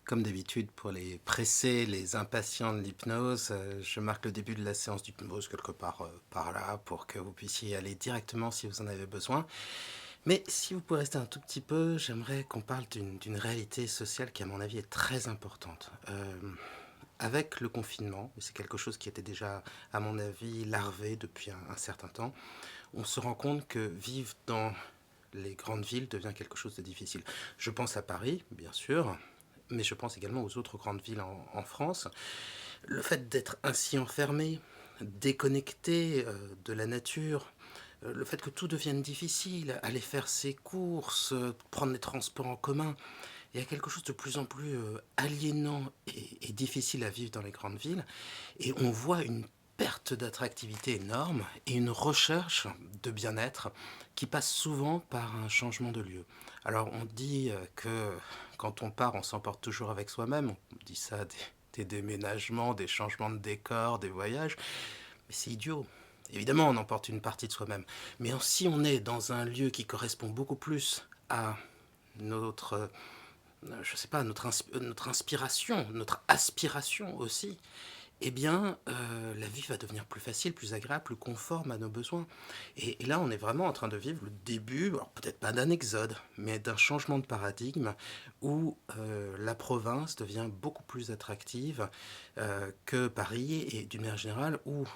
Comme d'habitude, pour les pressés, les impatients de l'hypnose, je marque le début de la séance d'hypnose quelque part par là pour que vous puissiez aller directement si vous en avez besoin. Mais si vous pouvez rester un tout petit peu, j'aimerais qu'on parle d'une réalité sociale qui, à mon avis, est très importante. Avec le confinement, et c'est quelque chose qui était déjà, à mon avis, larvé depuis un certain temps, on se rend compte que vivre dans les grandes villes devient quelque chose de difficile. Je pense à Paris, bien sûr, mais je pense également aux autres grandes villes en France. Le fait d'être ainsi enfermé, déconnecté de la nature, le fait que tout devienne difficile, aller faire ses courses, prendre les transports en commun, il y a quelque chose de plus en plus aliénant et difficile à vivre dans les grandes villes. Et on voit une perte d'attractivité énorme et une recherche de bien-être qui passe souvent par un changement de lieu. Alors on dit que quand on part, on s'emporte toujours avec soi-même. On dit ça des déménagements, des changements de décor, des voyages. Mais c'est idiot. Évidemment, on emporte une partie de soi-même. Mais si on est dans un lieu qui correspond beaucoup plus à notre, je sais pas, notre inspiration, notre aspiration aussi, eh bien, la vie va devenir plus facile, plus agréable, plus conforme à nos besoins. Et là, on est vraiment en train de vivre le début, alors peut-être pas d'un exode, mais d'un changement de paradigme où la province devient beaucoup plus attractive que Paris et d'une manière générale où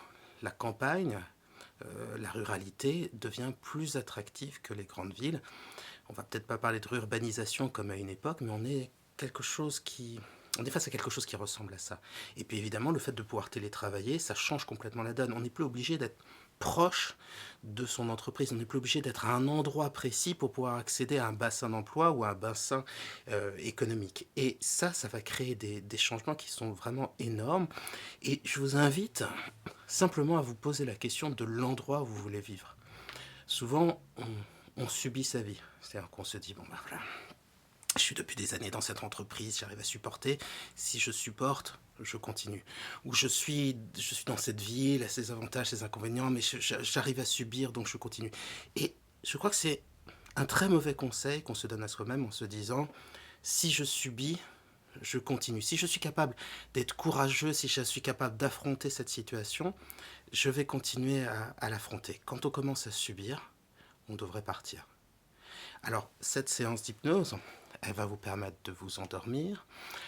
la campagne, la ruralité devient plus attractive que les grandes villes. On va peut-être pas parler de urbanisation comme à une époque, mais on est face à quelque chose qui ressemble à ça. Et puis évidemment, le fait de pouvoir télétravailler, ça change complètement la donne. On n'est plus obligé d'être proche de son entreprise. On n'est plus obligé d'être à un endroit précis pour pouvoir accéder à un bassin d'emploi ou à un bassin économique. Et ça va créer des changements qui sont vraiment énormes. Et je vous invite simplement à vous poser la question de l'endroit où vous voulez vivre. Souvent, on subit sa vie. C'est-à-dire qu'on se dit, bon ben voilà, je suis depuis des années dans cette entreprise, j'arrive à supporter. Si je supporte, je continue. Ou je suis dans cette ville, elle a ses avantages, ses inconvénients, mais j'arrive à subir, donc je continue. Et je crois que c'est un très mauvais conseil qu'on se donne à soi-même en se disant, si je subis, je continue. Si je suis capable d'être courageux, si je suis capable d'affronter cette situation, je vais continuer à l'affronter. Quand on commence à subir, on devrait partir. Alors, cette séance d'hypnose, elle va vous permettre de vous endormir,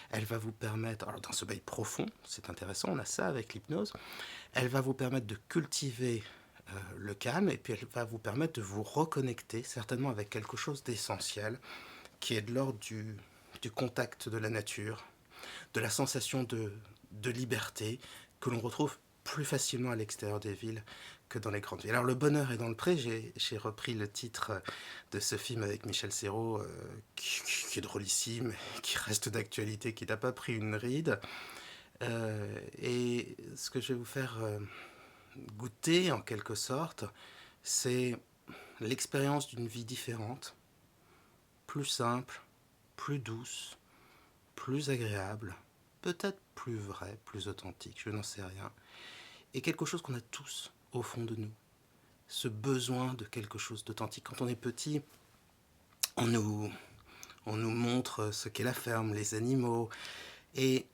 elle va vous permettre, alors d'un sommeil profond, c'est intéressant, on a ça avec l'hypnose, elle va vous permettre de cultiver le calme et puis elle va vous permettre de vous reconnecter certainement avec quelque chose d'essentiel qui est de l'ordre du contact de la nature, de la sensation de liberté que l'on retrouve plus facilement à l'extérieur des villes que dans les grandes villes. Alors le bonheur est dans le pré, j'ai repris le titre de ce film avec Michel Serrault, qui est drôlissime, qui reste d'actualité, qui n'a pas pris une ride. Et ce que je vais vous faire goûter en quelque sorte, c'est l'expérience d'une vie différente, plus simple, plus douce, plus agréable, peut-être plus vrai, plus authentique, je n'en sais rien, et quelque chose qu'on a tous au fond de nous. Ce besoin de quelque chose d'authentique. Quand on est petit, on nous, on nous montre ce qu'est la ferme, les animaux, et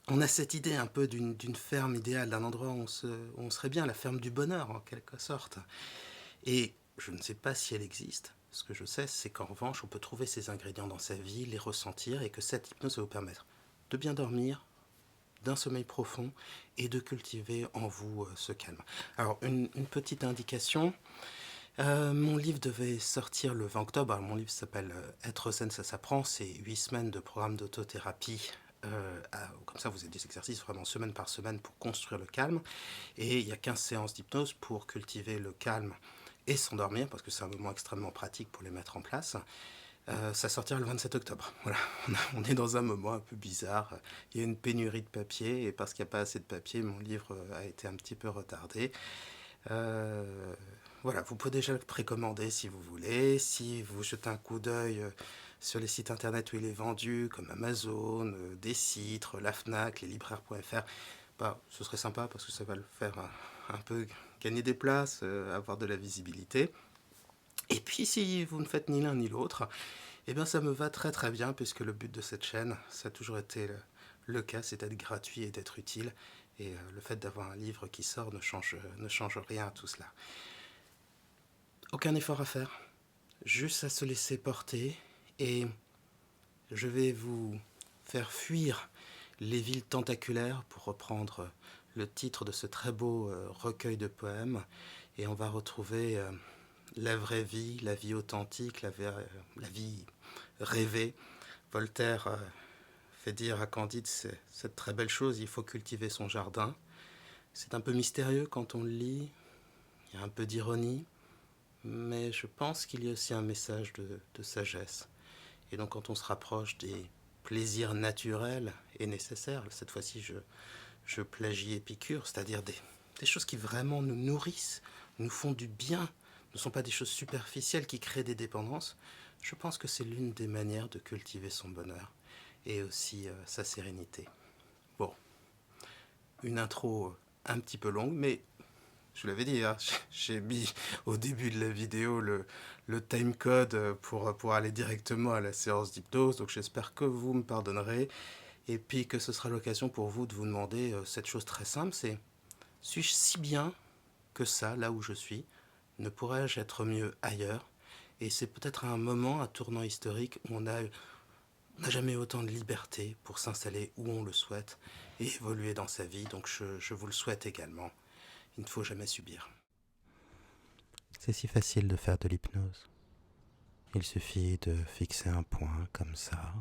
on a cette idée un peu d'une ferme idéale, d'un endroit où on serait bien, la ferme du bonheur en quelque sorte. Et je ne sais pas si elle existe. Ce que je sais, c'est qu'en revanche, on peut trouver ces ingrédients dans sa vie, les ressentir, et que cette hypnose va vous permettre de bien dormir, d'un sommeil profond et de cultiver en vous ce calme. Alors, une petite indication. Mon livre devait sortir le 20 octobre. Alors, mon livre s'appelle Être zen, ça s'apprend. C'est 8 semaines de programme d'autothérapie. Comme ça, vous avez des exercices vraiment semaine par semaine pour construire le calme. Et il y a 15 séances d'hypnose pour cultiver le calme et s'endormir, parce que c'est un moment extrêmement pratique pour les mettre en place. Ça sortira le 27 octobre. Voilà, on est dans un moment un peu bizarre. Il y a une pénurie de papier et parce qu'il n'y a pas assez de papier, mon livre a été un petit peu retardé. Euh, voilà, vous pouvez déjà le précommander si vous voulez. Si vous jetez un coup d'œil sur les sites internet où il est vendu, comme Amazon, Décitre, la Fnac, les libraires.fr, bah, ce serait sympa parce que ça va le faire un peu gagner des places, avoir de la visibilité. Et puis si vous ne faites ni l'un ni l'autre, Eh bien, ça me va très très bien, puisque le but de cette chaîne, ça a toujours été le cas, c'est d'être gratuit et d'être utile. Et le fait d'avoir un livre qui sort ne change rien à tout cela. Aucun effort à faire, juste à se laisser porter. Et je vais vous faire fuir les villes tentaculaires, pour reprendre le titre de ce très beau recueil de poèmes. Et on va retrouver la vraie vie, la vie authentique, la vie rêvée. Voltaire fait dire à Candide cette très belle chose: il faut cultiver son jardin. C'est un peu mystérieux quand on le lit, il y a un peu d'ironie, mais je pense qu'il y a aussi un message de sagesse. Et donc quand on se rapproche des plaisirs naturels et nécessaires, cette fois-ci je plagie Épicure, c'est-à-dire des choses qui vraiment nous nourrissent, nous font du bien, ne sont pas des choses superficielles qui créent des dépendances, je pense que c'est l'une des manières de cultiver son bonheur et aussi sa sérénité. Bon, une intro un petit peu longue, mais je vous l'avais dit, hein, j'ai mis au début de la vidéo le timecode pour aller directement à la séance d'hypnose, donc j'espère que vous me pardonnerez, et puis que ce sera l'occasion pour vous de vous demander cette chose très simple, c'est: suis-je si bien que ça, là où je suis? Ne pourrais-je être mieux ailleurs? Et c'est peut-être un moment, un tournant historique où on n'a jamais autant de liberté pour s'installer où on le souhaite et évoluer dans sa vie, donc je vous le souhaite également. Il ne faut jamais subir. C'est si facile de faire de l'hypnose. Il suffit de fixer un point comme ça,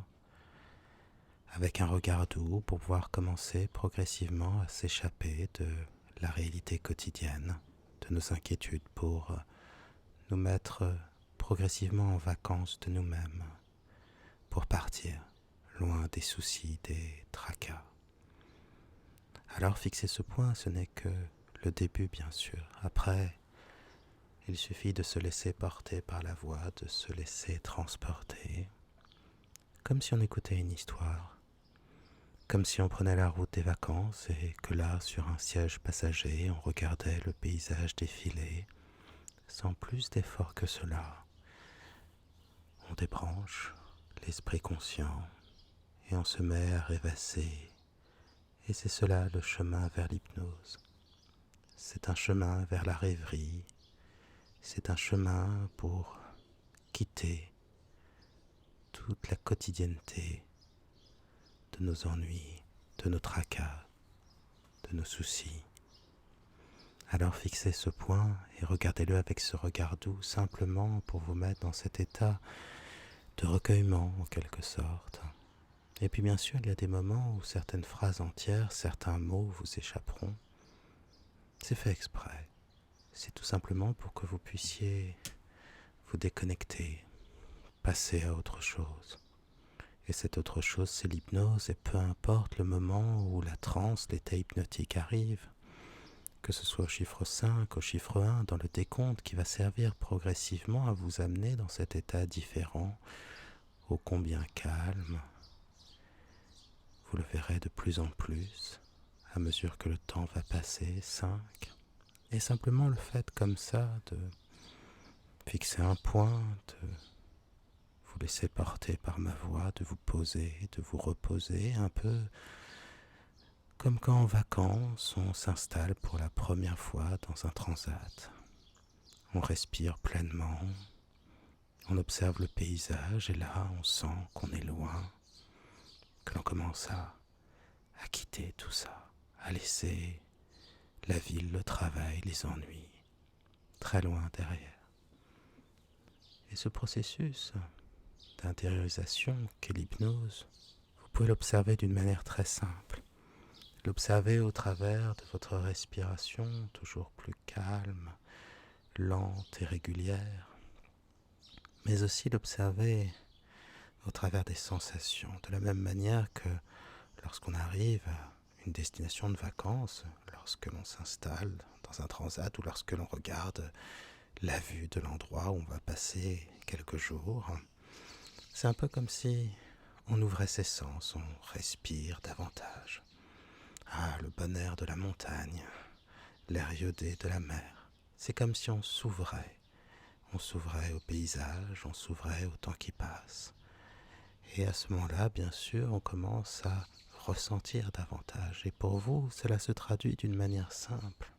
avec un regard doux, pour pouvoir commencer progressivement à s'échapper de la réalité quotidienne, de nos inquiétudes, pour nous mettre progressivement en vacances de nous-mêmes, pour partir loin des soucis, des tracas. Alors fixer ce point, ce n'est que le début, bien sûr. Après, il suffit de se laisser porter par la voix, de se laisser transporter, comme si on écoutait une histoire, comme si on prenait la route des vacances et que là, sur un siège passager, on regardait le paysage défiler, sans plus d'effort que cela. On débranche l'esprit conscient et on se met à rêvasser. Et c'est cela le chemin vers l'hypnose. C'est un chemin vers la rêverie. C'est un chemin pour quitter toute la quotidienneté de nos ennuis, de nos tracas, de nos soucis. Alors fixez ce point et regardez-le avec ce regard doux, simplement pour vous mettre dans cet état de recueillement en quelque sorte. Et puis bien sûr, il y a des moments où certaines phrases entières, certains mots vous échapperont. C'est fait exprès. C'est tout simplement pour que vous puissiez vous déconnecter, passer à autre chose. Et cette autre chose, c'est l'hypnose, et peu importe le moment où la transe, l'état hypnotique arrive, que ce soit au chiffre 5, au chiffre 1, dans le décompte qui va servir progressivement à vous amener dans cet état différent, ô combien calme. Vous le verrez de plus en plus, à mesure que le temps va passer, 5. Et simplement le fait comme ça de fixer un point, de vous laisser porter par ma voix, de vous poser, de vous reposer un peu comme quand en vacances on s'installe pour la première fois dans un transat. On respire pleinement, on observe le paysage et là on sent qu'on est loin, que l'on commence à quitter tout ça, à laisser la ville, le travail, les ennuis très loin derrière. Et ce processus d'intériorisation qu'est l'hypnose, vous pouvez l'observer d'une manière très simple. L'observer au travers de votre respiration toujours plus calme, lente et régulière, mais aussi l'observer au travers des sensations, de la même manière que lorsqu'on arrive à une destination de vacances, lorsque l'on s'installe dans un transat ou lorsque l'on regarde la vue de l'endroit où on va passer quelques jours, c'est un peu comme si on ouvrait ses sens, on respire davantage. Ah, le bon air de la montagne, l'air iodé de la mer, c'est comme si on s'ouvrait On s'ouvrait au paysage, on s'ouvrait au temps qui passe. Et à ce moment-là, bien sûr, on commence à ressentir davantage. Et pour vous, cela se traduit d'une manière simple.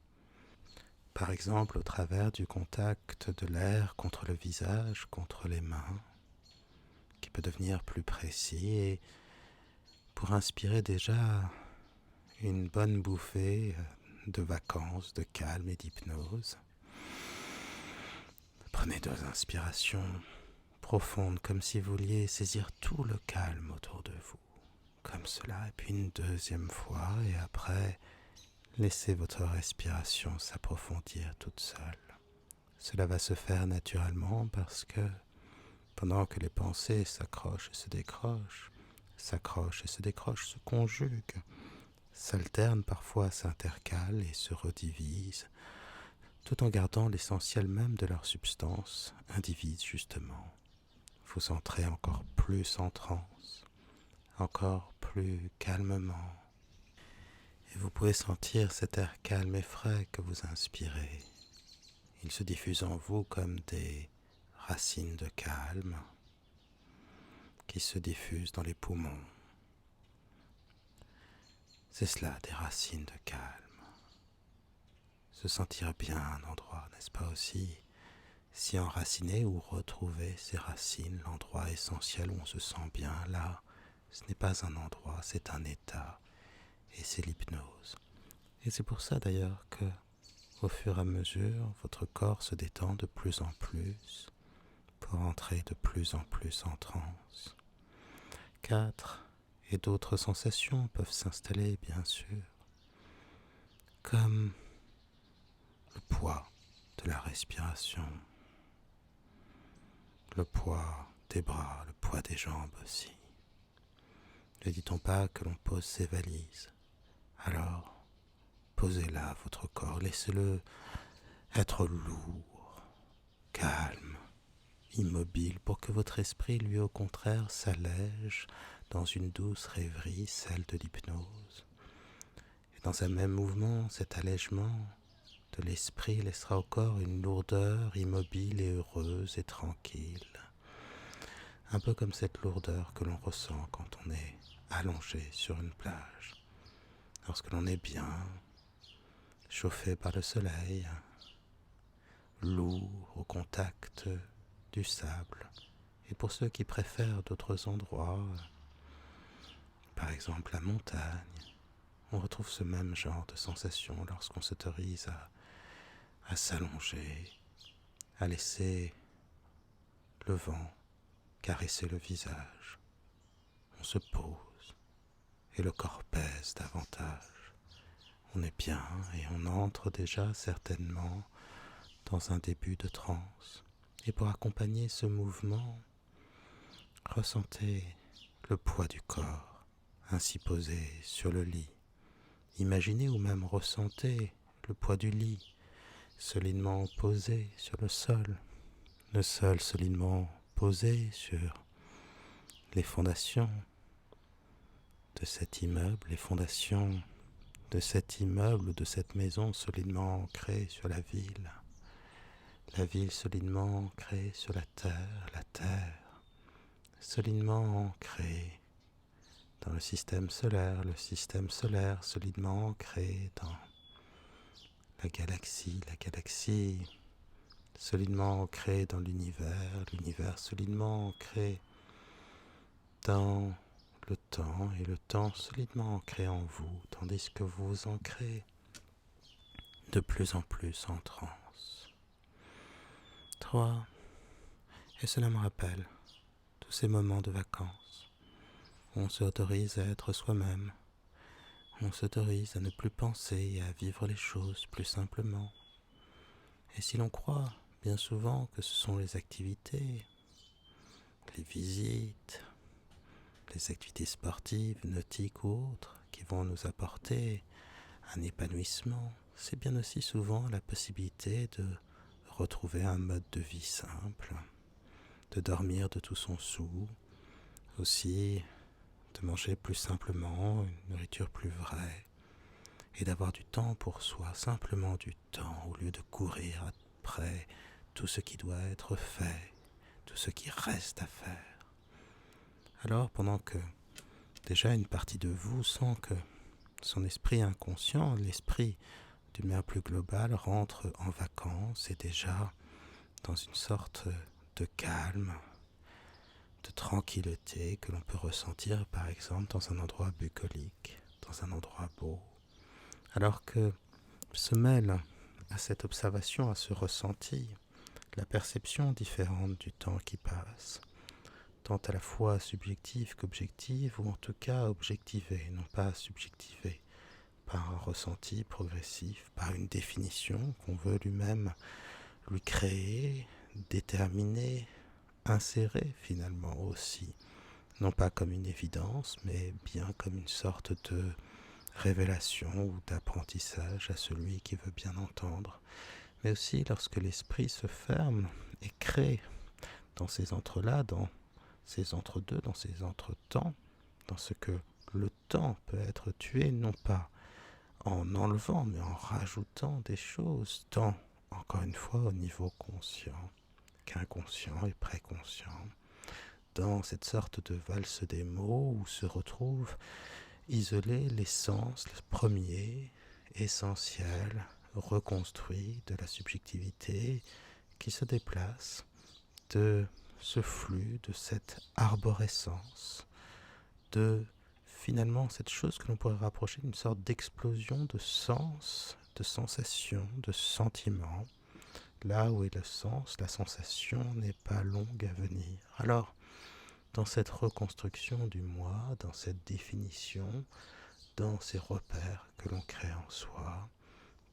Par exemple, au travers du contact de l'air contre le visage, contre les mains, qui peut devenir plus précis et pour inspirer déjà une bonne bouffée de vacances, de calme et d'hypnose. Prenez 2 inspirations profondes comme si vous vouliez saisir tout le calme autour de vous, comme cela, et puis une deuxième fois, et après, laissez votre respiration s'approfondir toute seule. Cela va se faire naturellement parce que pendant que les pensées s'accrochent et se décrochent, se conjuguent, s'alternent parfois, s'intercalent et se redivisent, tout en gardant l'essentiel même de leur substance, indivise justement. Vous entrez encore plus en transe, encore plus calmement. Et vous pouvez sentir cet air calme et frais que vous inspirez. Il se diffuse en vous comme des racines de calme qui se diffusent dans les poumons. C'est cela, des racines de calme. Se sentir bien à un endroit, n'est-ce pas aussi? S'y enraciner ou retrouver ses racines, l'endroit essentiel où on se sent bien, là, ce n'est pas un endroit, c'est un état. Et c'est l'hypnose. Et c'est pour ça d'ailleurs que, au fur et à mesure, votre corps se détend de plus en plus pour entrer de plus en plus en transe. 4. Et d'autres sensations peuvent s'installer, bien sûr, comme le poids de la respiration, le poids des bras, le poids des jambes aussi. Ne dit-on pas que l'on pose ses valises? Alors, posez là votre corps, laissez-le être lourd, calme, immobile, pour que votre esprit, lui, au contraire, s'allège dans une douce rêverie, celle de l'hypnose. Et dans un même mouvement, cet allègement de l'esprit laissera au corps une lourdeur immobile et heureuse et tranquille. Un peu comme cette lourdeur que l'on ressent quand on est allongé sur une plage, lorsque l'on est bien chauffé par le soleil, lourd au contact du sable. Et pour ceux qui préfèrent d'autres endroits, par exemple la montagne, on retrouve ce même genre de sensation lorsqu'on s'autorise à s'allonger, à laisser le vent caresser le visage. On se pose et le corps pèse davantage. On est bien et on entre déjà certainement dans un début de transe. Et pour accompagner ce mouvement, ressentez le poids du corps ainsi posé sur le lit. Imaginez ou même ressentez le poids du lit solidement posé sur le sol solidement posé sur les fondations de cet immeuble, les fondations de cet immeuble ou de cette maison solidement ancrée sur la ville solidement ancrée sur la terre solidement ancrée dans le système solaire solidement ancré dans la galaxie solidement ancré dans l'univers solidement ancré dans le temps et le temps solidement ancré en vous, tandis que vous vous ancrez de plus en plus en transe. 3. Et cela me rappelle tous ces moments de vacances où on s'autorise à être soi-même, on s'autorise à ne plus penser et à vivre les choses plus simplement. Et si l'on croit bien souvent que ce sont les activités, les visites, les activités sportives, nautiques ou autres qui vont nous apporter un épanouissement, c'est bien aussi souvent la possibilité de retrouver un mode de vie simple, de dormir de tout son soûl, aussi de manger plus simplement, une nourriture plus vraie, et d'avoir du temps pour soi, simplement du temps, au lieu de courir après tout ce qui doit être fait, tout ce qui reste à faire. Alors pendant que déjà une partie de vous sent que son esprit inconscient, l'esprit d'une manière plus globale, rentre en vacances et déjà dans une sorte de calme, de tranquillité que l'on peut ressentir par exemple dans un endroit bucolique, dans un endroit beau. Alors que se mêle à cette observation, à ce ressenti, la perception différente du temps qui passe, tant à la fois subjective qu'objective, ou en tout cas objectivée, non pas subjectivée, par un ressenti progressif, par une définition qu'on veut lui créer, déterminer, insérer finalement aussi, non pas comme une évidence, mais bien comme une sorte de révélation ou d'apprentissage à celui qui veut bien entendre. Mais aussi lorsque l'esprit se ferme et crée dans ces entre-là, dans ces entre-deux, dans ces entre-temps, dans ce que le temps peut être tué, non pas en enlevant, mais en rajoutant des choses, tant, encore une fois, au niveau conscient qu'inconscient et préconscient, dans cette sorte de valse des mots où se retrouvent isolés l'essence, le premier, essentiel, reconstruit de la subjectivité qui se déplace de ce flux, de cette arborescence, de finalement cette chose que l'on pourrait rapprocher d'une sorte d'explosion de sens, de sensations, de sentiments, là où est le sens, la sensation n'est pas longue à venir. Alors, dans cette reconstruction du moi, dans cette définition, dans ces repères que l'on crée en soi,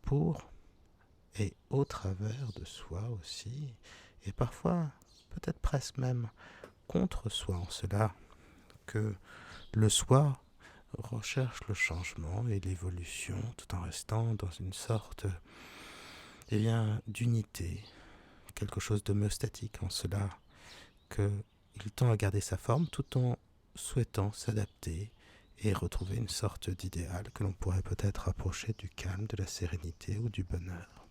pour et au travers de soi aussi, et parfois peut-être presque même contre soi, en cela que le soi recherche le changement et l'évolution tout en restant dans une sorte d'unité, quelque chose d'homéostatique en cela qu'il tend à garder sa forme tout en souhaitant s'adapter et retrouver une sorte d'idéal que l'on pourrait peut-être approcher du calme, de la sérénité ou du bonheur.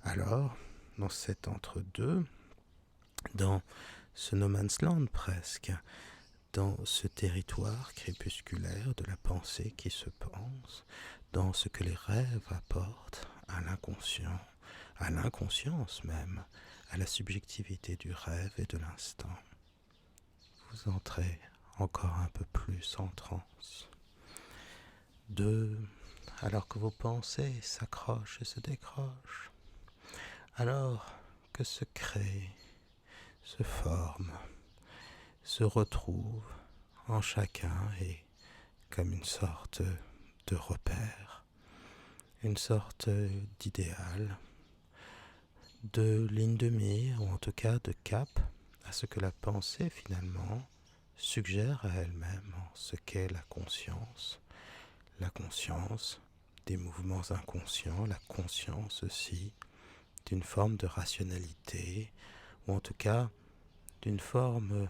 Alors, dans cet entre-deux, dans ce no man's land presque, dans ce territoire crépusculaire de la pensée qui se pense, dans ce que les rêves apportent à l'inconscient, à l'inconscience même, à la subjectivité du rêve et de l'instant, vous entrez encore un peu plus en transe. Alors que vos pensées s'accrochent et se décrochent, alors que se crée, se forme, se retrouve en chacun et comme une sorte de repère, une sorte d'idéal, de ligne de mire ou en tout cas de cap à ce que la pensée finalement suggère à elle-même en ce qu'est la conscience des mouvements inconscients, la conscience aussi d'une forme de rationalité ou en tout cas d'une forme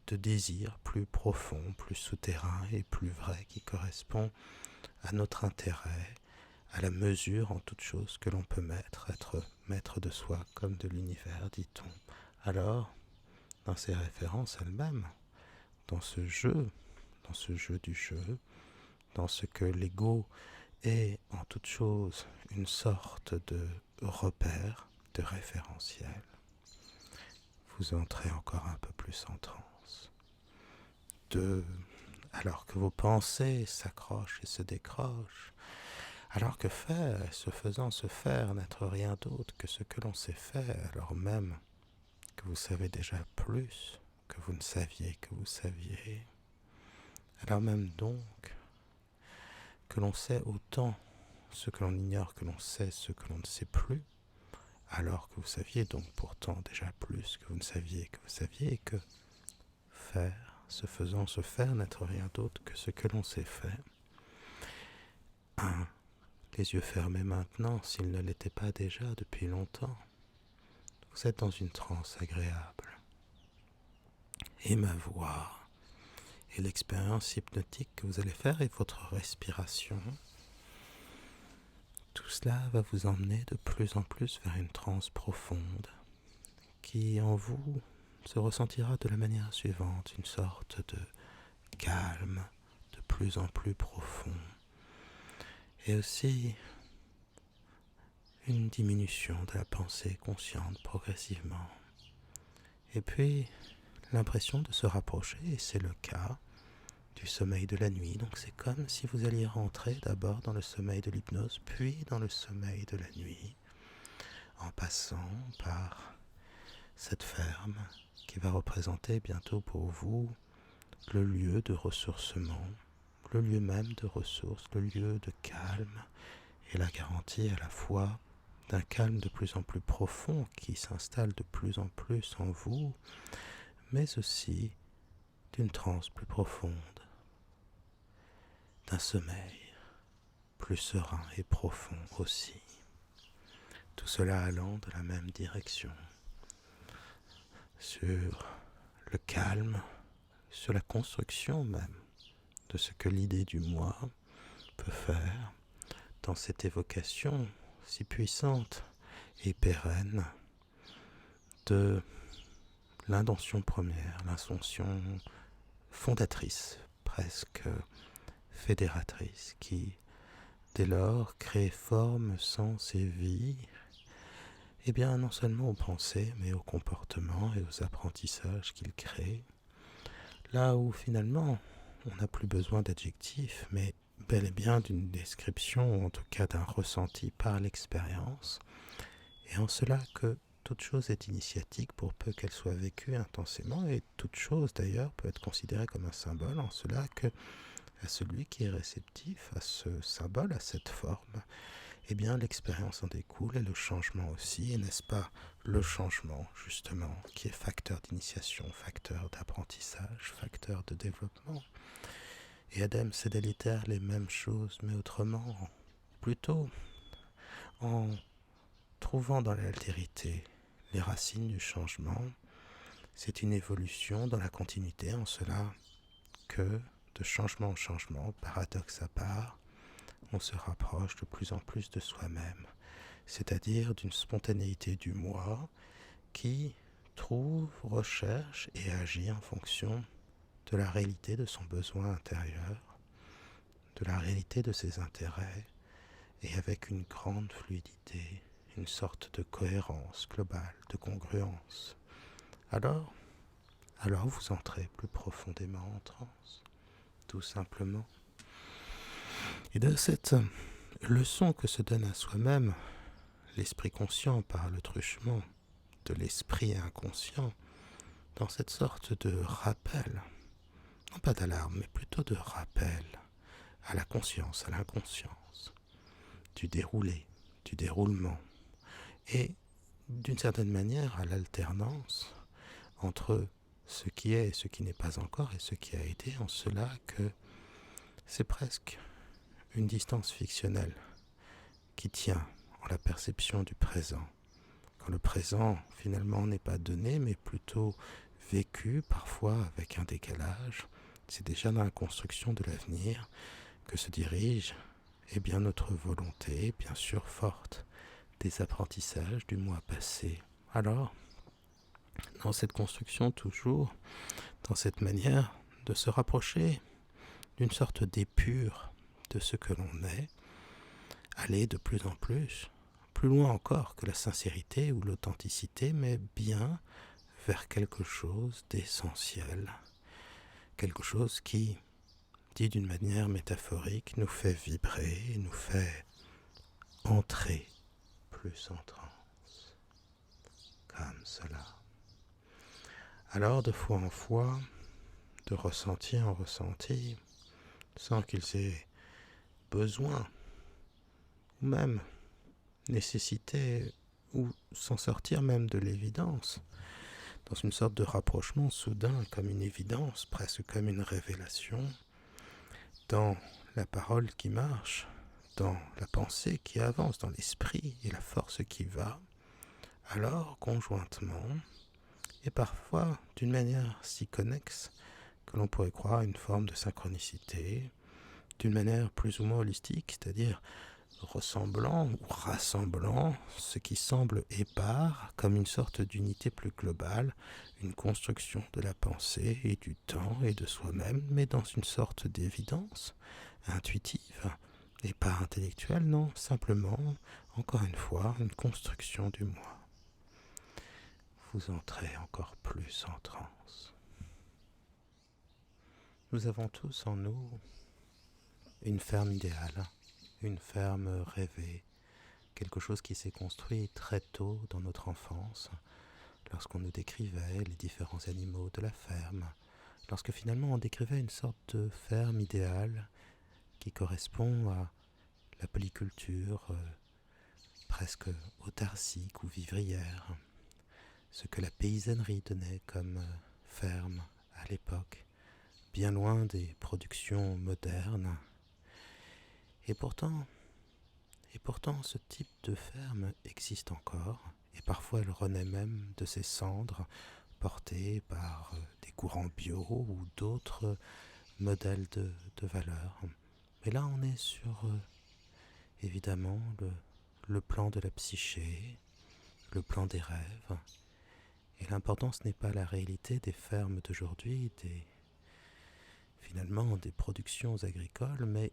de désir plus profond, plus souterrain et plus vrai qui correspond à notre intérêt, à la mesure en toute chose que l'on peut être maître de soi comme de l'univers, dit-on. Alors, dans ces références elles-mêmes, dans ce jeu du jeu, dans ce que l'ego est en toute chose une sorte de repère, de référentiel, vous entrez encore un peu plus en transe. Alors que vos pensées s'accrochent et se décrochent, alors que faire, se faisant se faire, n'être rien d'autre que ce que l'on sait faire, alors même que vous savez déjà plus que vous ne saviez que vous saviez, alors même donc que l'on sait autant ce que l'on ignore que l'on sait ce que l'on ne sait plus, alors que vous saviez donc pourtant déjà plus que vous ne saviez que vous saviez, et que faire, se faisant se faire, n'être rien d'autre que ce que l'on sait faire. Les yeux fermés maintenant, s'ils ne l'étaient pas déjà depuis longtemps, vous êtes dans une transe agréable. Et ma voix, et l'expérience hypnotique que vous allez faire, et votre respiration, tout cela va vous emmener de plus en plus vers une transe profonde, qui en vous se ressentira de la manière suivante, une sorte de calme de plus en plus profond et aussi une diminution de la pensée consciente progressivement. Et puis l'impression de se rapprocher, et c'est le cas, du sommeil de la nuit. Donc c'est comme si vous alliez rentrer d'abord dans le sommeil de l'hypnose, puis dans le sommeil de la nuit, en passant par cette ferme qui va représenter bientôt pour vous le lieu de ressourcement, le lieu même de ressources, le lieu de calme et la garantie à la fois d'un calme de plus en plus profond qui s'installe de plus en plus en vous, mais aussi d'une transe plus profonde, d'un sommeil plus serein et profond aussi. Tout cela allant de la même direction, sur le calme, sur la construction même de ce que l'idée du moi peut faire dans cette évocation si puissante et pérenne de l'intention première, l'intention fondatrice, presque fédératrice, qui dès lors crée forme, sens et vie, et bien non seulement aux pensées, mais aux comportements et aux apprentissages qu'il crée, là où finalement on n'a plus besoin d'adjectifs, mais bel et bien d'une description, ou en tout cas d'un ressenti par l'expérience, et en cela que toute chose est initiatique pour peu qu'elle soit vécue intensément, et toute chose d'ailleurs peut être considérée comme un symbole, en cela que à celui qui est réceptif à ce symbole, à cette forme, eh bien l'expérience en découle et le changement aussi, et n'est-ce pas le changement justement qui est facteur d'initiation, facteur d'apprentissage, facteur de développement. Et Adem, c'est délétère les mêmes choses, mais autrement, plutôt en trouvant dans l'altérité les racines du changement. C'est une évolution dans la continuité, en cela que, de changement en changement, paradoxe à part, on se rapproche de plus en plus de soi-même, c'est-à-dire d'une spontanéité du moi qui trouve, recherche et agit en fonction de la réalité de son besoin intérieur, de la réalité de ses intérêts, et avec une grande fluidité, une sorte de cohérence globale, de congruence. Alors vous entrez plus profondément en transe, tout simplement. Et de cette leçon que se donne à soi-même l'esprit conscient par le truchement de l'esprit inconscient, dans cette sorte de rappel, non pas d'alarme, mais plutôt de rappel à la conscience, à l'inconscience, du déroulé, du déroulement, et d'une certaine manière à l'alternance entre ce qui est et ce qui n'est pas encore et ce qui a été, en cela que c'est presque une distance fictionnelle qui tient en la perception du présent. Quand le présent finalement n'est pas donné mais plutôt vécu, parfois avec un décalage, c'est déjà dans la construction de l'avenir que se dirige bien notre volonté, bien sûr forte, des apprentissages du mois passé. Alors, dans cette construction toujours, dans cette manière de se rapprocher d'une sorte d'épure de ce que l'on est, aller de plus en plus loin encore que la sincérité ou l'authenticité, mais bien vers quelque chose d'essentiel, quelque chose qui, dit d'une manière métaphorique, nous fait vibrer, nous fait entrer plus en transe, comme cela. Alors, de fois en fois, de ressenti en ressenti, sans qu'ils aient besoin, ou même nécessité, ou s'en sortir même de l'évidence, dans une sorte de rapprochement soudain, comme une évidence, presque comme une révélation, dans la parole qui marche, dans la pensée qui avance, dans l'esprit et la force qui va, alors conjointement, et parfois d'une manière si connexe que l'on pourrait croire une forme de synchronicité, d'une manière plus ou moins holistique, c'est-à-dire ressemblant ou rassemblant ce qui semble épars comme une sorte d'unité plus globale, une construction de la pensée et du temps et de soi-même, mais dans une sorte d'évidence intuitive et pas intellectuelle, non, simplement, encore une fois, une construction du moi. Vous entrez encore plus en transe. Nous avons tous en nous une ferme idéale, une ferme rêvée, quelque chose qui s'est construit très tôt dans notre enfance, lorsqu'on nous décrivait les différents animaux de la ferme, lorsque finalement on décrivait une sorte de ferme idéale qui correspond à la polyculture presque autarcique ou vivrière, ce que la paysannerie donnait comme ferme à l'époque, bien loin des productions modernes. Et pourtant, ce type de ferme existe encore, et parfois elle renaît même de ses cendres, portée par des courants bio ou d'autres modèles de valeur. Mais là, on est sur, évidemment, le plan de la psyché, le plan des rêves. Et l'important, ce n'est pas la réalité des fermes d'aujourd'hui, finalement des productions agricoles, mais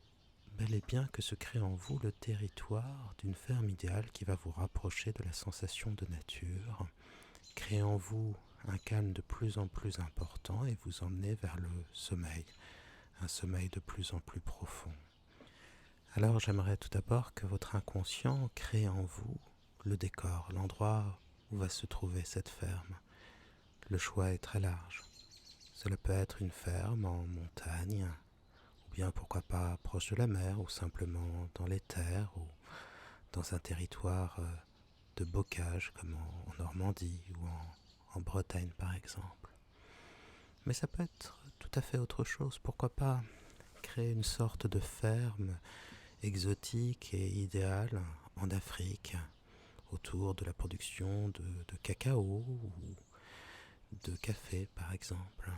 bel et bien que se crée en vous le territoire d'une ferme idéale qui va vous rapprocher de la sensation de nature, créer en vous un calme de plus en plus important et vous emmener vers le sommeil, un sommeil de plus en plus profond. Alors j'aimerais tout d'abord que votre inconscient crée en vous le décor, l'endroit où va se trouver cette ferme. Le choix est très large. Cela peut être une ferme en montagne, ou bien pourquoi pas proche de la mer, ou simplement dans les terres, ou dans un territoire de bocage comme en Normandie ou en Bretagne par exemple. Mais ça peut être tout à fait autre chose. Pourquoi pas créer une sorte de ferme exotique et idéale en Afrique, autour de la production de cacao ou de café par exemple.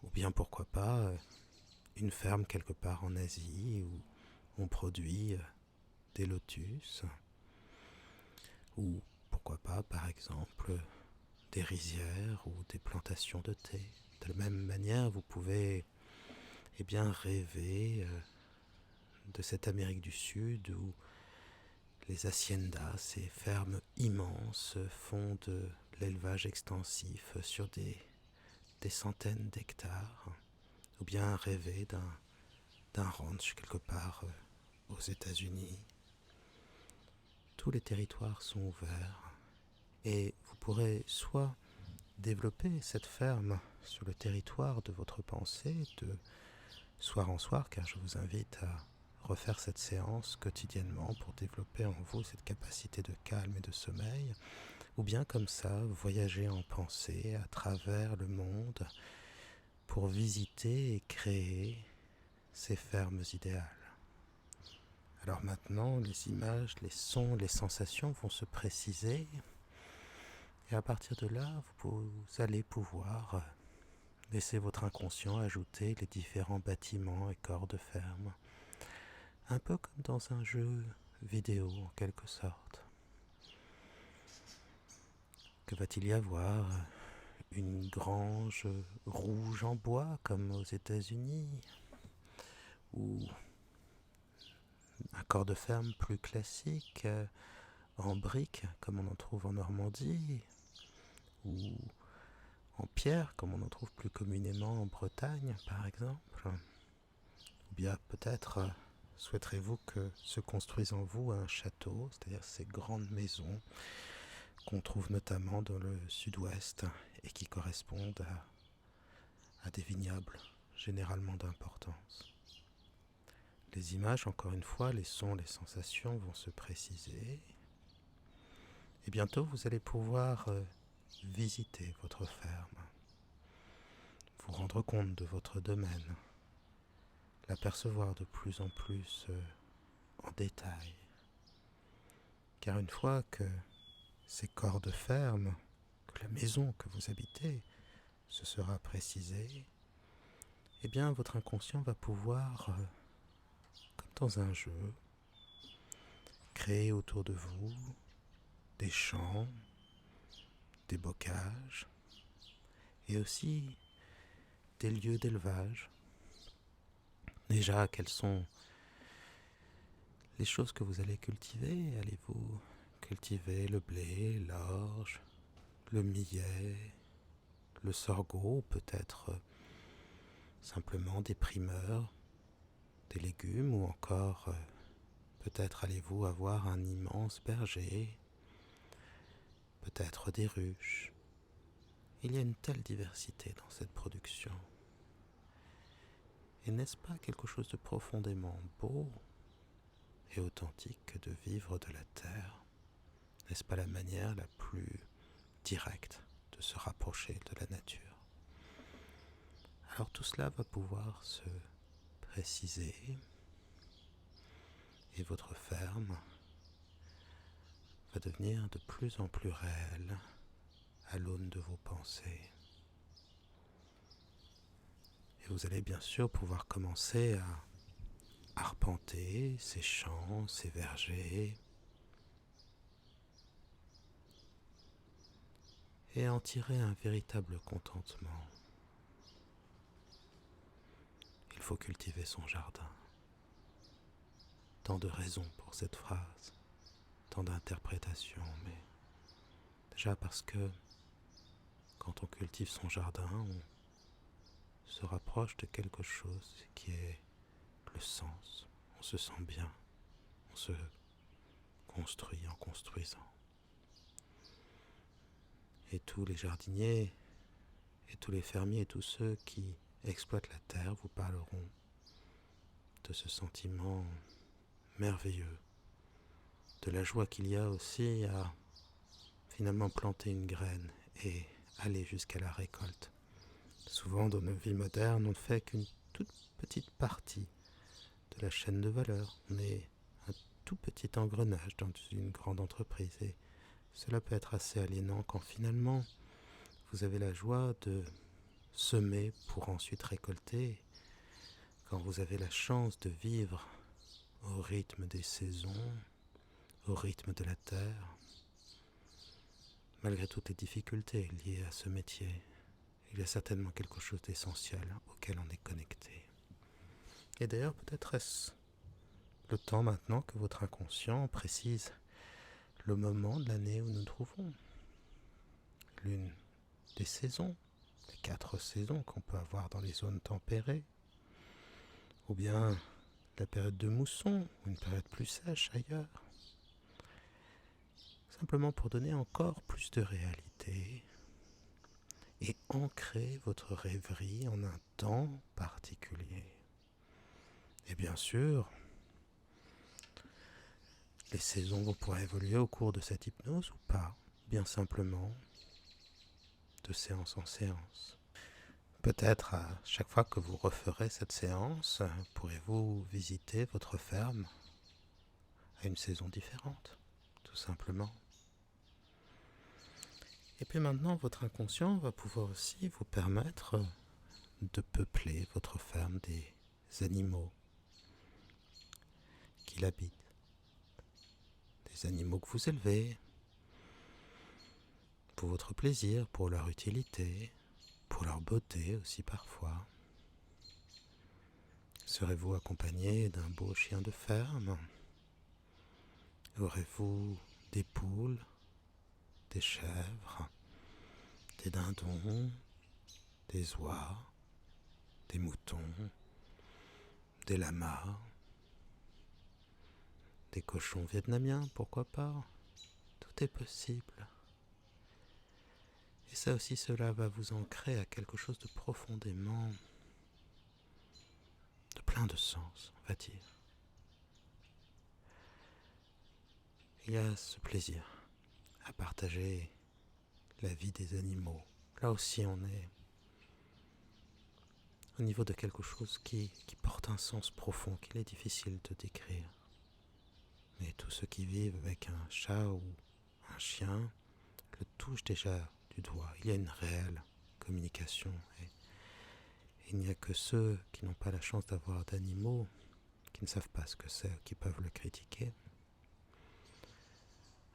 Ou bien pourquoi pas une ferme quelque part en Asie où on produit des lotus. Ou pourquoi pas par exemple des rizières ou des plantations de thé. De la même manière, vous pouvez rêver de cette Amérique du Sud où les haciendas, ces fermes immenses, font de l'élevage extensif sur des centaines d'hectares, ou bien rêver d'un ranch quelque part aux États-Unis. Tous les territoires sont ouverts et vous pourrez soit développer cette ferme sur le territoire de votre pensée de soir en soir, car je vous invite à refaire cette séance quotidiennement pour développer en vous cette capacité de calme et de sommeil, ou bien comme ça, voyager en pensée à travers le monde pour visiter et créer ces fermes idéales. Alors maintenant, les images, les sons, les sensations vont se préciser, et à partir de là, vous allez pouvoir laisser votre inconscient ajouter les différents bâtiments et corps de ferme. Un peu comme dans un jeu vidéo en quelque sorte. Que va-t-il y avoir? Une grange rouge en bois comme aux États-Unis? Ou un corps de ferme plus classique en briques comme on en trouve en Normandie? Ou en pierre comme on en trouve plus communément en Bretagne par exemple? Ou bien peut-être souhaiterez-vous que se construise en vous un château, c'est-à-dire ces grandes maisons qu'on trouve notamment dans le sud-ouest et qui correspondent à des vignobles généralement d'importance. Les images, encore une fois, les sons, les sensations vont se préciser et bientôt vous allez pouvoir visiter votre ferme, vous rendre compte de votre domaine, l'apercevoir de plus en plus en détail. Car une fois que ces corps de ferme, que la maison que vous habitez se sera précisée, eh bien votre inconscient va pouvoir, comme dans un jeu, créer autour de vous des champs, des bocages et aussi des lieux d'élevage. Déjà, quelles sont les choses que vous allez cultiver? Allez-vous cultiver le blé, l'orge, le millet, le sorgho, peut-être simplement des primeurs, des légumes, ou encore peut-être allez-vous avoir un immense verger, peut-être des ruches. Il y a une telle diversité dans cette production. Et n'est-ce pas quelque chose de profondément beau et authentique que de vivre de la terre? N'est-ce pas la manière la plus directe de se rapprocher de la nature? Alors tout cela va pouvoir se préciser et votre ferme va devenir de plus en plus réelle à l'aune de vos pensées. Et vous allez bien sûr pouvoir commencer à arpenter ces champs, ces vergers, et à en tirer un véritable contentement. Il faut cultiver son jardin. Tant de raisons pour cette phrase, tant d'interprétations, mais déjà parce que quand on cultive son jardin, on se rapproche de quelque chose qui est le sens. On se sent bien, on se construit en construisant. Et tous les jardiniers, et tous les fermiers, et tous ceux qui exploitent la terre vous parleront de ce sentiment merveilleux, de la joie qu'il y a aussi à finalement planter une graine et aller jusqu'à la récolte. Souvent dans nos vies modernes, on ne fait qu'une toute petite partie de la chaîne de valeur. On est un tout petit engrenage dans une grande entreprise et cela peut être assez aliénant quand finalement vous avez la joie de semer pour ensuite récolter, quand vous avez la chance de vivre au rythme des saisons, au rythme de la terre, malgré toutes les difficultés liées à ce métier. Il y a certainement quelque chose d'essentiel auquel on est connecté. Et d'ailleurs, peut-être est-ce le temps maintenant que votre inconscient précise le moment de l'année où nous nous trouvons. L'une des saisons, les 4 saisons qu'on peut avoir dans les zones tempérées, ou bien la période de mousson, ou une période plus sèche ailleurs. Simplement pour donner encore plus de réalité et ancrer votre rêverie en un temps particulier. Et bien sûr, les saisons vont pouvoir évoluer au cours de cette hypnose ou pas, bien simplement de séance en séance. Peut-être à chaque fois que vous referez cette séance, pourrez-vous visiter votre ferme à une saison différente, tout simplement. Et puis maintenant, votre inconscient va pouvoir aussi vous permettre de peupler votre ferme des animaux qui l'habitent. Des animaux que vous élevez pour votre plaisir, pour leur utilité, pour leur beauté aussi parfois. Serez-vous accompagné d'un beau chien de ferme? Aurez-vous des poules, des chèvres, des dindons, des oies, des moutons, des lamas, des cochons vietnamiens, pourquoi pas? Tout est possible. Et ça aussi, cela va vous ancrer à quelque chose de profondément, de plein de sens, on va dire. Il y a ce plaisir à partager la vie des animaux. Là aussi, on est au niveau de quelque chose qui porte un sens profond, qu'il est difficile de décrire. Mais tous ceux qui vivent avec un chat ou un chien le touchent déjà du doigt. Il y a une réelle communication. Et il n'y a que ceux qui n'ont pas la chance d'avoir d'animaux, qui ne savent pas ce que c'est, qui peuvent le critiquer.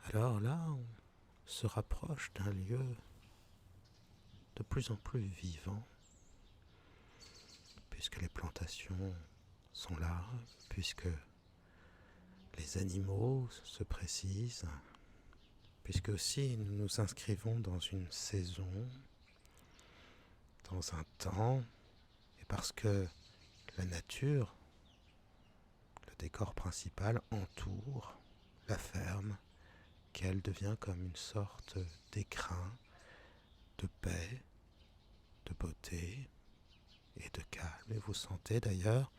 Alors là, on se rapproche d'un lieu de plus en plus vivant, puisque les plantations sont là, puisque les animaux se précisent, puisque aussi nous nous inscrivons dans une saison, dans un temps, et parce que la nature, le décor principal, entoure la ferme, qu'elle devient comme une sorte d'écrin de paix, de beauté et de calme. Et vous sentez d'ailleurs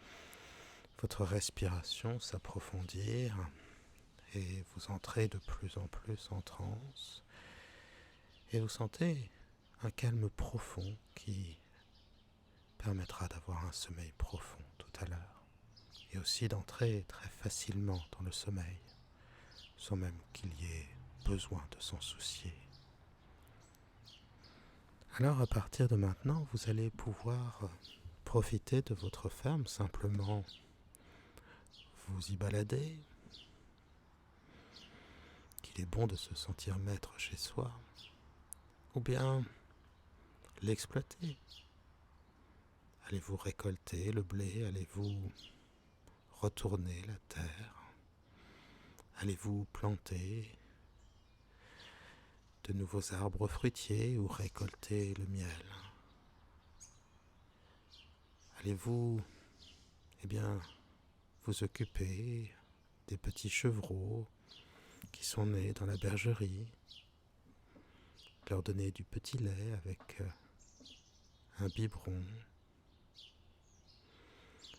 votre respiration s'approfondir et vous entrez de plus en plus en transe et vous sentez un calme profond qui permettra d'avoir un sommeil profond tout à l'heure et aussi d'entrer très facilement dans le sommeil sans même qu'il y ait besoin de s'en soucier. Alors à partir de maintenant, vous allez pouvoir profiter de votre ferme, simplement vous y balader, qu'il est bon de se sentir maître chez soi, ou bien l'exploiter. Allez-vous récolter le blé, allez-vous retourner la terre, allez-vous planter de nouveaux arbres fruitiers ou récolter le miel. Allez-vous, vous occuper des petits chevreaux qui sont nés dans la bergerie, leur donner du petit lait avec un biberon.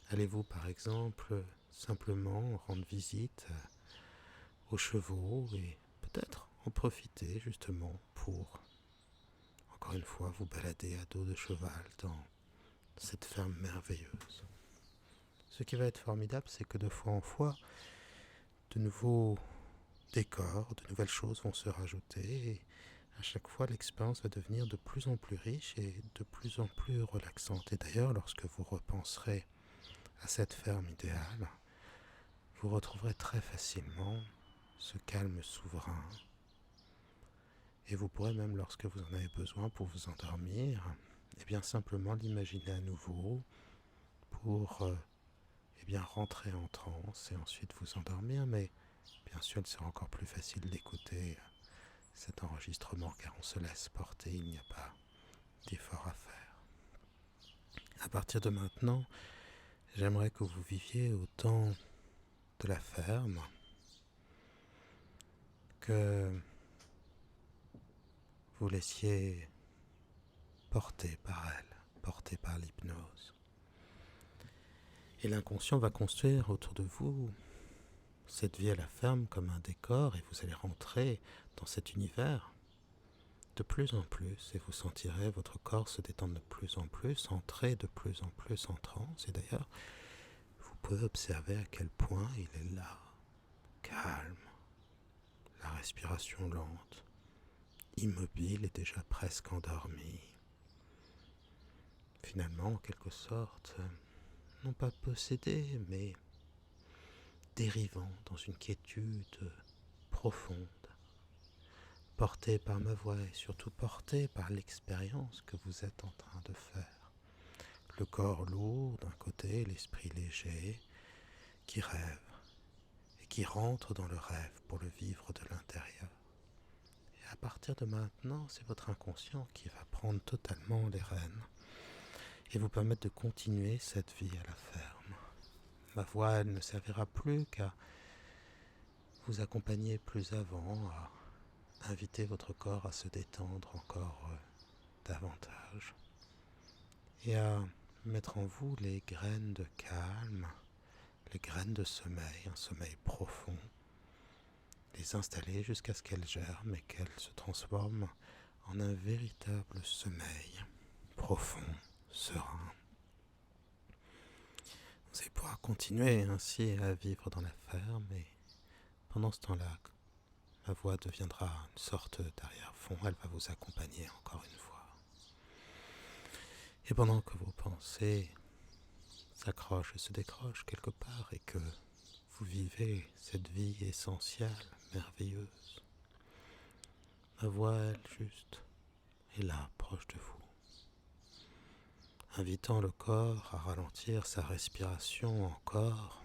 Allez-vous par exemple simplement rendre visite aux chevaux et peut-être en profiter justement pour, encore une fois, vous balader à dos de cheval dans cette ferme merveilleuse. Ce qui va être formidable, c'est que de fois en fois, de nouveaux décors, de nouvelles choses vont se rajouter et à chaque fois l'expérience va devenir de plus en plus riche et de plus en plus relaxante. Et d'ailleurs, lorsque vous repenserez à cette ferme idéale, vous retrouverez très facilement ce calme souverain. Et vous pourrez même, lorsque vous en avez besoin pour vous endormir, simplement l'imaginer à nouveau pour rentrer en transe et ensuite vous endormir. Mais bien sûr, il sera encore plus facile d'écouter cet enregistrement car on se laisse porter, il n'y a pas d'effort à faire. À partir de maintenant, j'aimerais que vous viviez au temps de la ferme, que vous laissiez porter par elle, porter par l'hypnose. Et l'inconscient va construire autour de vous cette vie à la ferme comme un décor et vous allez rentrer dans cet univers de plus en plus et vous sentirez votre corps se détendre de plus en plus, entrer de plus en plus en transe. Et d'ailleurs, vous pouvez observer à quel point il est là, calme, la respiration lente, immobile et déjà presque endormi. Finalement, en quelque sorte, non pas possédé, mais dérivant dans une quiétude profonde, porté par ma voix et surtout porté par l'expérience que vous êtes en train de faire. Le corps lourd d'un côté, l'esprit léger, qui rêve et qui rentre dans le rêve pour le vivre de l'intérieur. Et à partir de maintenant, c'est votre inconscient qui va prendre totalement les rênes et vous permettre de continuer cette vie à la ferme. Ma voix, elle ne servira plus qu'à vous accompagner plus avant, à inviter votre corps à se détendre encore davantage et à mettre en vous les graines de calme, les graines de sommeil, un sommeil profond, les installer jusqu'à ce qu'elles germent et qu'elles se transforment en un véritable sommeil profond, serein. Vous allez pouvoir continuer ainsi à vivre dans la ferme et pendant ce temps-là, ma voix deviendra une sorte d'arrière-fond, elle va vous accompagner encore une fois. Et pendant que vos pensées s'accrochent et se décrochent quelque part et que vous vivez cette vie essentielle, merveilleuse, Ma voix, elle, juste, est là, proche de vous, invitant le corps à ralentir sa respiration encore,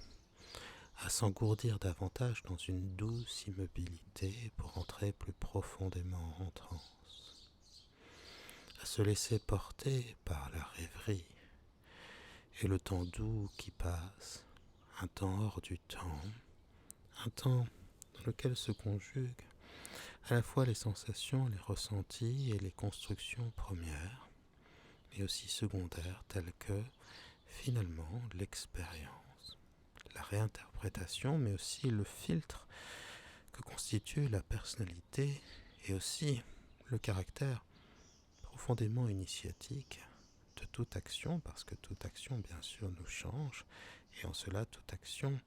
à s'engourdir davantage dans une douce immobilité pour entrer plus profondément en transe, à se laisser porter par la rêverie et le temps doux qui passe, un temps hors du temps, un temps dans lequel se conjuguent à la fois les sensations, les ressentis et les constructions premières, mais aussi secondaires telles que, finalement, l'expérience, la réinterprétation, mais aussi le filtre que constitue la personnalité et aussi le caractère profondément initiatique de toute action, parce que toute action, bien sûr, nous change, et en cela, toute action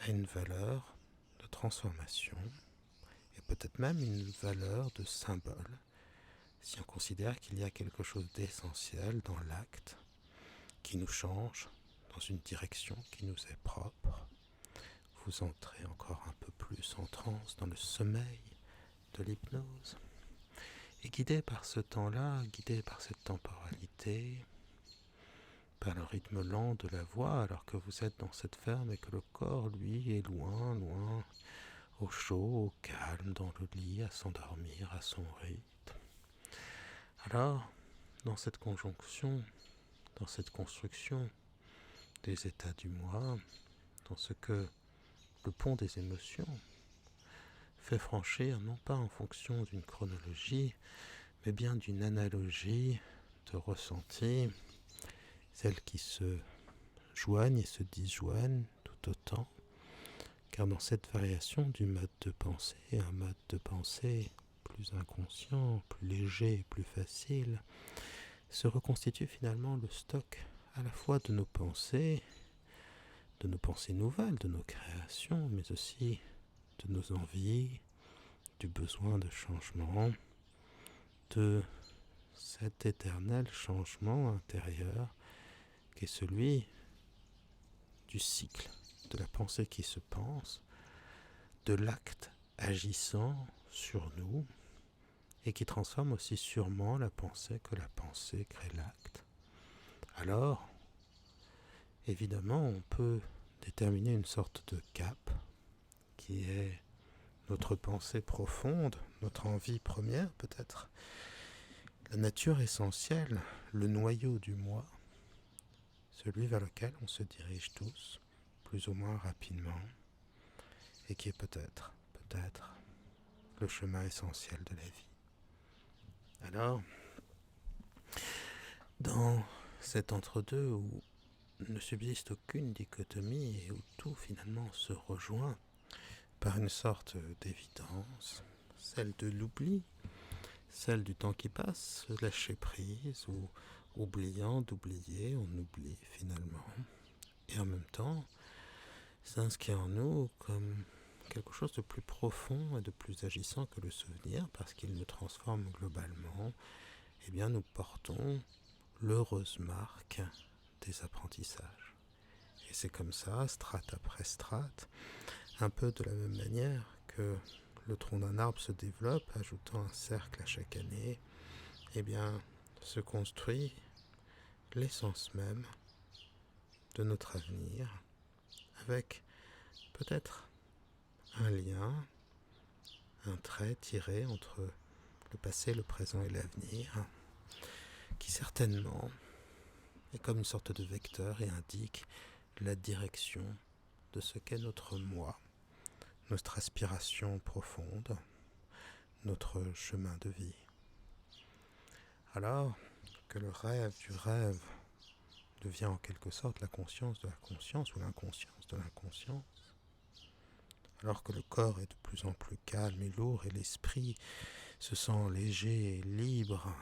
a une valeur de transformation, et peut-être même une valeur de symbole, si on considère qu'il y a quelque chose d'essentiel dans l'acte qui nous change dans une direction qui nous est propre. Vous entrez encore un peu plus en transe dans le sommeil de l'hypnose. Et guidé par ce temps-là, guidé par cette temporalité, par le rythme lent de la voix, alors que vous êtes dans cette ferme et que le corps, lui, est loin, loin, au chaud, au calme, dans le lit, à s'endormir à son rythme. Alors, dans cette conjonction, dans cette construction des états du moi, dans ce que le pont des émotions fait franchir, non pas en fonction d'une chronologie, mais bien d'une analogie de ressenti, celles qui se joignent et se disjoignent tout autant, car dans cette variation du mode de pensée, un mode de pensée plus inconscient, plus léger, plus facile, se reconstitue finalement le stock à la fois de nos pensées nouvelles, de nos créations, mais aussi de nos envies, du besoin de changement, de cet éternel changement intérieur qui est celui du cycle, de la pensée qui se pense, de l'acte agissant sur nous et qui transforme aussi sûrement la pensée que la pensée crée l'acte. Alors, évidemment, on peut déterminer une sorte de cap qui est notre pensée profonde, notre envie première peut-être, la nature essentielle, le noyau du moi, celui vers lequel on se dirige tous, plus ou moins rapidement, et qui est peut-être le chemin essentiel de la vie. Alors, dans cet entre-deux où ne subsiste aucune dichotomie et où tout finalement se rejoint par une sorte d'évidence, celle de l'oubli, celle du temps qui passe, lâcher prise ou oubliant d'oublier, on oublie finalement. Et en même temps, s'inscrit en nous comme quelque chose de plus profond et de plus agissant que le souvenir, parce qu'il nous transforme globalement, eh bien nous portons l'heureuse marque des apprentissages. Et c'est comme ça, strate après strate, un peu de la même manière que le tronc d'un arbre se développe, ajoutant un cercle à chaque année, eh bien se construit l'essence même de notre avenir, avec peut-être un lien, un trait tiré entre le passé, le présent et l'avenir, qui certainement est comme une sorte de vecteur et indique la direction de ce qu'est notre moi, notre aspiration profonde, notre chemin de vie. Alors que le rêve du rêve devient en quelque sorte la conscience de la conscience ou l'inconscience de l'inconscience, alors que le corps est de plus en plus calme et lourd et l'esprit se sent léger et libre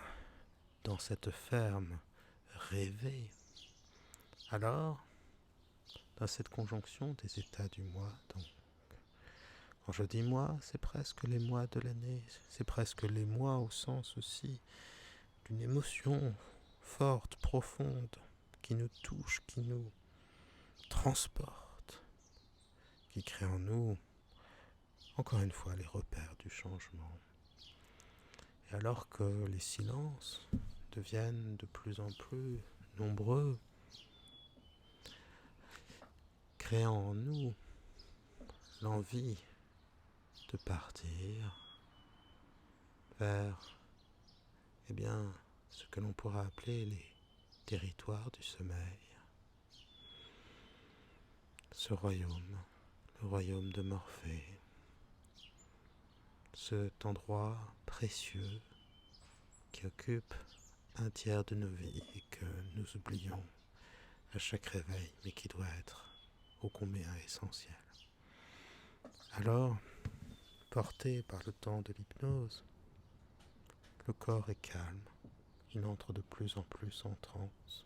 dans cette ferme rêvée, alors, dans cette conjonction des états du moi, donc, quand je dis moi, c'est presque les mois de l'année, c'est presque les mois au sens aussi d'une émotion forte, profonde, qui nous touche, qui nous transporte, qui crée en nous, encore une fois, les repères du changement. Et alors que les silences deviennent de plus en plus nombreux, créant en nous l'envie de partir vers, eh bien, ce que l'on pourra appeler les territoires du sommeil. Ce royaume, le royaume de Morphée, cet endroit précieux qui occupe un tiers de nos vies et que nous oublions à chaque réveil, mais qui doit être ô combien essentiel. Alors, porté par le temps de l'hypnose, le corps est calme, il entre de plus en plus en transe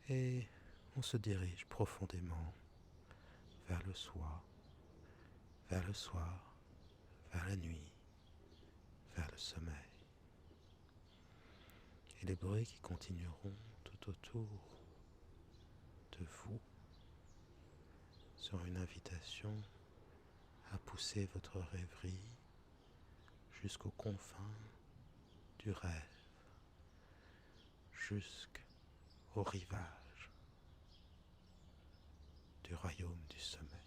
et on se dirige profondément vers le soi, vers le soir, vers la nuit, vers le sommeil. Et les bruits qui continueront tout autour de vous seront une invitation à pousser votre rêverie jusqu'aux confins du rêve, jusqu'au rivage du royaume du sommeil.